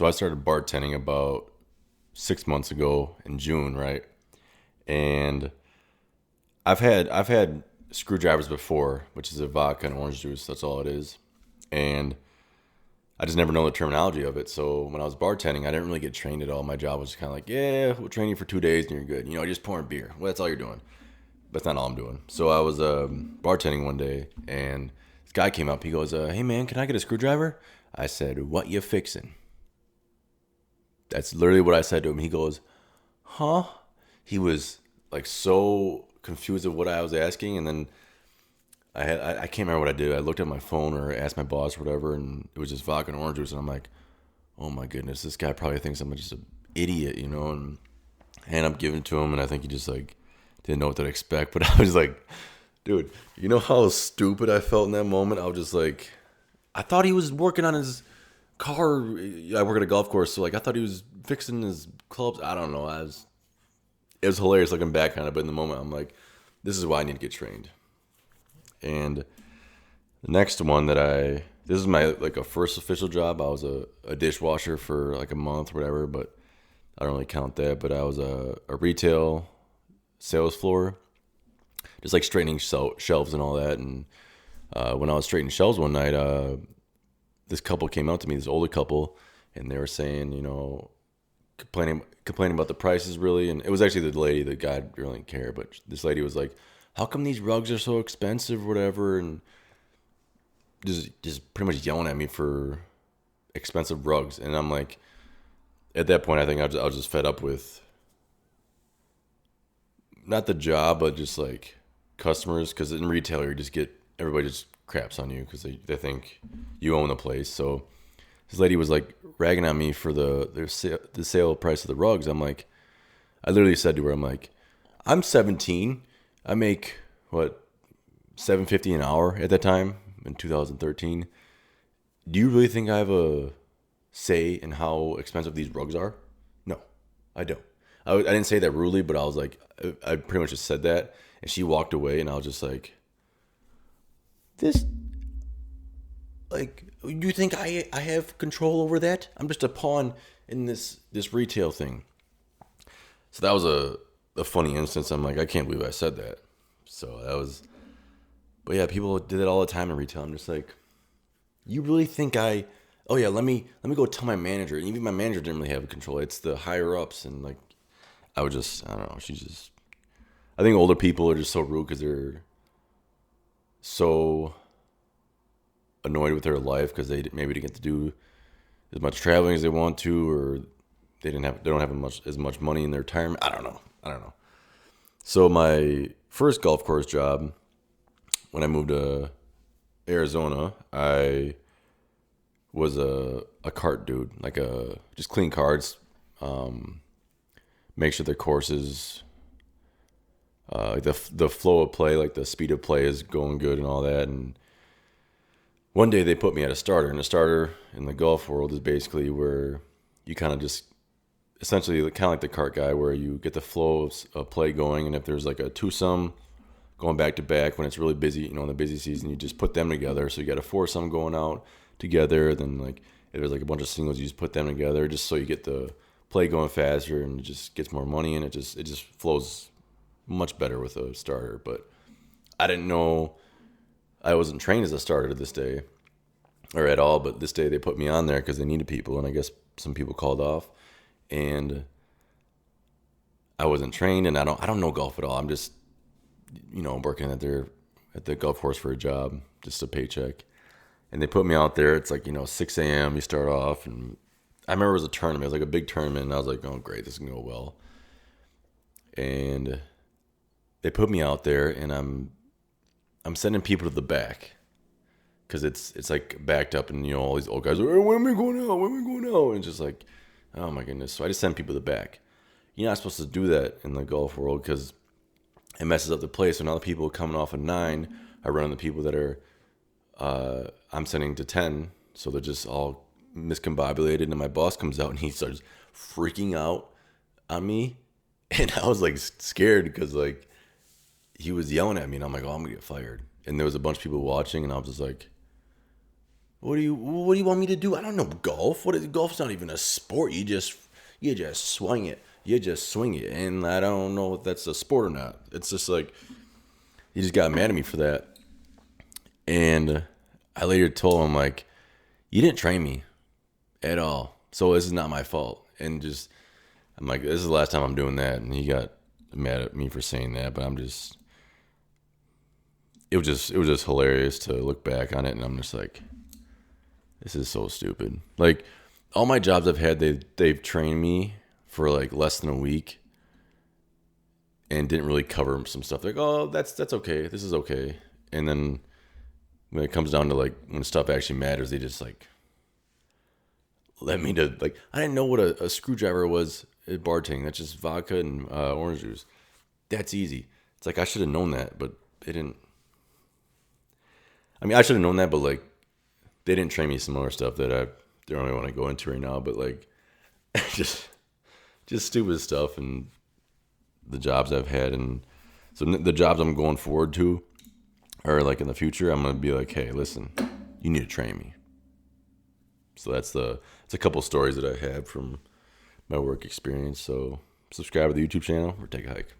So I started bartending about 6 months ago in June, right? And I've had screwdrivers before, which is a vodka and orange juice. That's all it is. And I just never know the terminology of it. So when I was bartending, I didn't really get trained at all. My job was just kind of like, yeah, we'll train you for 2 days and you're good. Just pouring beer. Well, that's all you're doing. That's not all I'm doing. So I was bartending one day, and this guy came up. He goes, "Hey man, can I get a screwdriver?" I said, "What you fixing?" That's literally what I said to him. He goes, "Huh?" He was like so confused of what I was asking, and then I can't remember what I did. I looked at my phone or asked my boss or whatever, and it was just vodka and orange juice, and I'm like, "Oh my goodness, this guy probably thinks I'm just an idiot," and I end up giving it to him, and I think he just like didn't know what to expect. But I was like, dude, you know how stupid I felt in that moment? I was just like, I thought he was working on his car. I work at a golf course, so like I thought he was fixing his clubs. I don't know. It was hilarious looking back on it, but in the moment, I'm like, this is why I need to get trained. And the next one this is my like a first official job. I was a dishwasher for like a month or whatever, but I don't really count that. But I was a retail sales floor, just like straightening shelves and all that. And when I was straightening shelves one night, this couple came out to me, this older couple, and they were saying, complaining about the prices really. And it was actually the lady. The guy didn't really care, but this lady was like, "How come these rugs are so expensive, or whatever?" And just pretty much yelling at me for expensive rugs. And I'm like, at that point, I think I was just fed up with not the job, but just like customers. Because in retail, everybody just craps on you because they think you own the place. So this lady was like ragging on me for the sale price of the rugs. I literally said to her, I'm like, I'm 17. I make what, $7.50 an hour at that time in 2013. Do you really think I have a say in how expensive these rugs are? No, I don't. I didn't say that rudely, but I was like, I pretty much just said that. And she walked away, and I was just like, this, like, you think I have control over that? I'm just a pawn in this retail thing. So that was a funny instance. I'm like, I can't believe I said that. So that was, but yeah, people did that all the time in retail. I'm just like, you really think oh yeah, let me go tell my manager. And even my manager didn't really have control. It's the higher ups. And like, I don't know. I think older people are just so rude because they're so annoyed with their life because they maybe didn't get to do as much traveling as they want to, or they don't have as much money in their retirement. I don't know. So my first golf course job, when I moved to Arizona, I was a cart dude, like just clean carts, make sure the courses, the flow of play, like the speed of play is going good and all that. And one day they put me at a starter, and a starter in the golf world is basically where you kind of just essentially kind of like the cart guy, where you get the flow of play going, and if there's like a twosome going back to back when it's really busy, in the busy season, you just put them together. So you got a foursome going out together, then like if there's like a bunch of singles, you just put them together just so you get the play going faster, and it just gets more money, and it just flows much better with a starter. But I didn't know, I wasn't trained as a starter this day or at all, but this day they put me on there because they needed people, and I guess some people called off, and I wasn't trained, and I don't know golf at all. I'm just working at the golf course for a job, just a paycheck. And they put me out there. It's like 6 a.m. You start off, and I remember it was a tournament. It was like a big tournament, and I was like, oh great, this is gonna go well. And they put me out there, and I'm sending people to the back because it's like backed up, and all these old guys are, hey, when am I going out? When am I going out? And it's just like, oh my goodness. So I just send people to the back. You're not supposed to do that in the golf world because it messes up the play. So now the people coming off a 9 are running the people that are I'm sending to 10. So they're just all miscombobulated, and my boss comes out and he starts freaking out on me, and I was like scared because like he was yelling at me, and I'm like, oh, I'm gonna get fired. And there was a bunch of people watching, and I was just like, What do you want me to do? I don't know golf. Golf's not even a sport. You just swing it. You just swing it. And I don't know if that's a sport or not. It's just like he just got mad at me for that. And I later told him, like, you didn't train me at all. So this is not my fault. And just I'm like, this is the last time I'm doing that. And he got mad at me for saying that, but it was just hilarious to look back on it, and I'm just like, this is so stupid. Like, all my jobs I've had, they've trained me for like less than a week and didn't really cover some stuff. Like, oh, that's okay. This is okay. And then when it comes down to like when stuff actually matters, they just like let me to like I didn't know what a screwdriver was at bartending. That's just vodka and orange juice. That's easy. It's like I should have known that, but they didn't. I mean, I should have known that, but like they didn't train me some other stuff that I don't really want to go into right now. But like just stupid stuff and the jobs I've had, and so the jobs I'm going forward to are like in the future. I'm gonna be like, hey, listen, you need to train me. So it's a couple stories that I have from my work experience. So subscribe to the YouTube channel or take a hike.